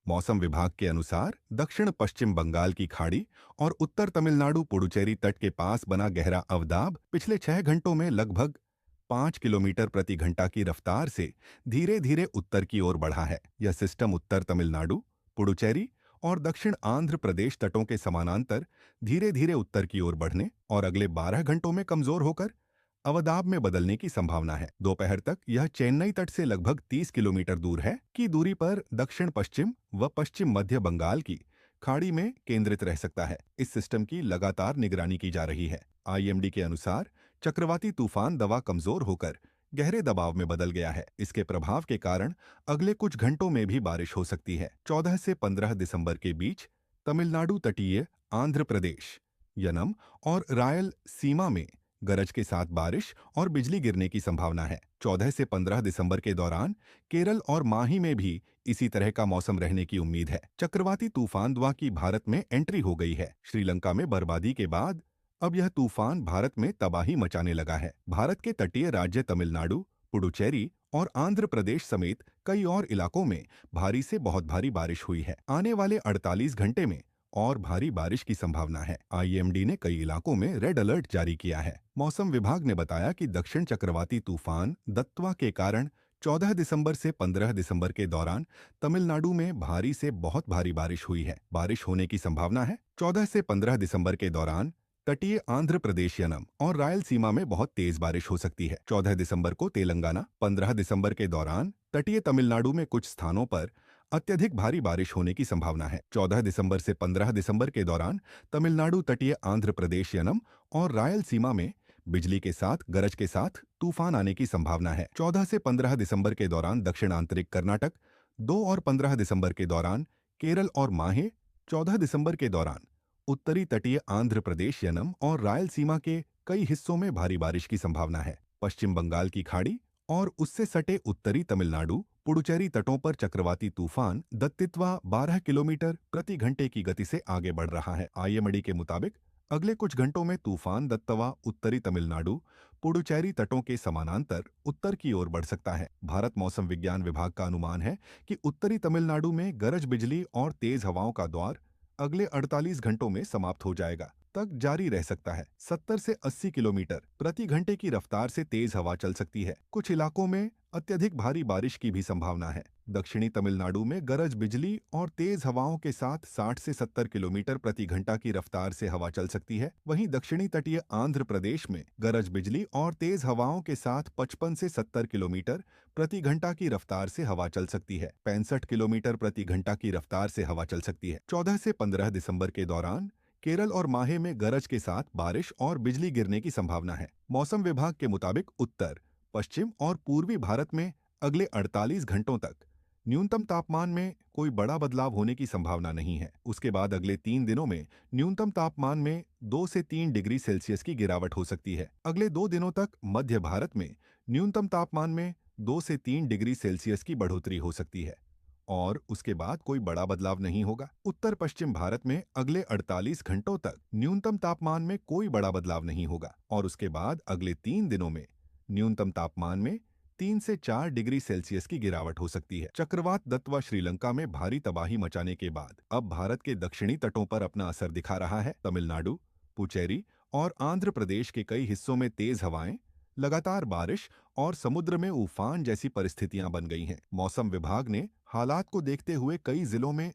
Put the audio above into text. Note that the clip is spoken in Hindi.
मौसम विभाग के अनुसार दक्षिण पश्चिम बंगाल की खाड़ी और उत्तर तमिलनाडु पुडुचेरी तट के पास बना गहरा अवदाब पिछले 6 घंटों में लगभग 5 किलोमीटर प्रति घंटा की रफ्तार से धीरे धीरे उत्तर की ओर बढ़ा है। यह सिस्टम उत्तर तमिलनाडु, पुडुचेरी और दक्षिण आंध्र प्रदेश तटों के समानांतर धीरे धीरे उत्तर की ओर बढ़ने और अगले 12 घंटों में कमजोर होकर अवदाब में बदलने की संभावना है। दोपहर तक यह चेन्नई तट से लगभग 30 किलोमीटर दूर है की दूरी पर दक्षिण पश्चिम व पश्चिम मध्य बंगाल की खाड़ी में केंद्रित रह सकता है। इस सिस्टम की लगातार निगरानी की जा रही है। आईएमडी के अनुसार चक्रवाती तूफान दवा कमजोर होकर गहरे दबाव में बदल गया है। इसके प्रभाव के कारण अगले कुछ घंटों में भी बारिश हो सकती है। 14 से 15 दिसंबर के बीच तमिलनाडु तटीय आंध्र प्रदेश, यनम और रायल सीमा में गरज के साथ बारिश और बिजली गिरने की संभावना है। 14 से 15 दिसंबर के दौरान केरल और माही में भी इसी तरह का मौसम रहने की उम्मीद है। चक्रवाती तूफान द्वा की भारत में एंट्री हो गई है। श्रीलंका में बर्बादी के बाद अब यह तूफान भारत में तबाही मचाने लगा है। भारत के तटीय राज्य तमिलनाडु, पुडुचेरी और आंध्र प्रदेश समेत कई और इलाकों में भारी से बहुत भारी बारिश हुई है। आने वाले 48 घंटे में और भारी बारिश की संभावना है। आईएमडी ने कई इलाकों में रेड अलर्ट जारी किया है। मौसम विभाग ने बताया कि दक्षिण चक्रवाती तूफान दत्वा के कारण 14 दिसंबर से 15 दिसंबर के दौरान तमिलनाडु में भारी से बहुत भारी बारिश हुई है। बारिश होने की संभावना है। 14 से 15 दिसंबर के दौरान तटीय आंध्र प्रदेश, यनम और रायलसीमा में बहुत तेज बारिश हो सकती है। 14 दिसंबर को तेलंगाना, 15 दिसंबर के दौरान तटीय तमिलनाडु में कुछ स्थानों पर अत्यधिक भारी बारिश होने की संभावना है। 14 दिसंबर से 15 दिसंबर के दौरान तमिलनाडु, तटीय आंध्र प्रदेश, यनम और रायलसीमा में बिजली के साथ गरज के साथ तूफान आने की संभावना है। 14 से 15 दिसंबर के दौरान दक्षिण आंतरिक कर्नाटक, 2 और 15 दिसंबर के दौरान केरल और माहे, 14 दिसंबर के दौरान उत्तरी तटीय आंध्र प्रदेश, यनम और रायलसीमा के कई हिस्सों में भारी बारिश की संभावना है। पश्चिम बंगाल की खाड़ी और उससे सटे उत्तरी तमिलनाडु, पुडुचेरी तटों पर चक्रवाती तूफान दत्तित्वा 12 किलोमीटर प्रति घंटे की गति से आगे बढ़ रहा है। आईएमडी के मुताबिक अगले कुछ घंटों में तूफान दत्तवा उत्तरी तमिलनाडु, पुडुचेरी तटों के समानांतर उत्तर की ओर बढ़ सकता है। भारत मौसम विज्ञान विभाग का अनुमान है कि उत्तरी तमिलनाडु में गरज बिजली और तेज हवाओं का दौर अगले 48 घंटों में समाप्त हो जाएगा तक जारी रह सकता है। 70 से 80 किलोमीटर प्रति घंटे की रफ्तार से तेज हवा चल सकती है। कुछ इलाकों में अत्यधिक भारी बारिश की भी संभावना है। दक्षिणी तमिलनाडु में गरज बिजली और तेज हवाओं के साथ 60 से 70 किलोमीटर प्रति घंटा की रफ्तार से हवा चल सकती है। वहीं दक्षिणी तटीय आंध्र प्रदेश में गरज बिजली और तेज हवाओं के साथ 55 से 70 किलोमीटर प्रति घंटा की रफ्तार से हवा चल सकती है। 65 किलोमीटर प्रति घंटा की रफ्तार से हवा चल सकती है। 14 से 15 दिसंबर के दौरान केरल और माहे में गरज के साथ बारिश और बिजली गिरने की संभावना है। मौसम विभाग के मुताबिक उत्तर, पश्चिम और पूर्वी भारत में अगले 48 घंटों तक न्यूनतम तापमान में कोई बड़ा बदलाव होने की संभावना नहीं है। उसके बाद अगले 3 दिनों में न्यूनतम तापमान में 2 से 3 डिग्री सेल्सियस की गिरावट हो सकती है। अगले 2 दिनों तक मध्य भारत में न्यूनतम तापमान में 2 से 3 डिग्री सेल्सियस की बढ़ोतरी हो सकती है और उसके बाद कोई बड़ा बदलाव नहीं होगा। उत्तर पश्चिम भारत में अगले 48 घंटों तक न्यूनतम तापमान में कोई बड़ा बदलाव नहीं होगा और उसके बाद अगले 3 दिनों में न्यूनतम तापमान में 3 से 4 डिग्री सेल्सियस की गिरावट हो सकती है। चक्रवात दत्तवा श्रीलंका में भारी तबाही मचाने के बाद अब भारत के दक्षिणी तटों पर अपना असर दिखा रहा है। तमिलनाडु, पुचेरी और आंध्र प्रदेश के कई हिस्सों में तेज हवाएं, लगातार बारिश और समुद्र में उफान जैसी परिस्थितियां बन गई हैं। मौसम विभाग ने हालात को देखते हुए कई जिलों में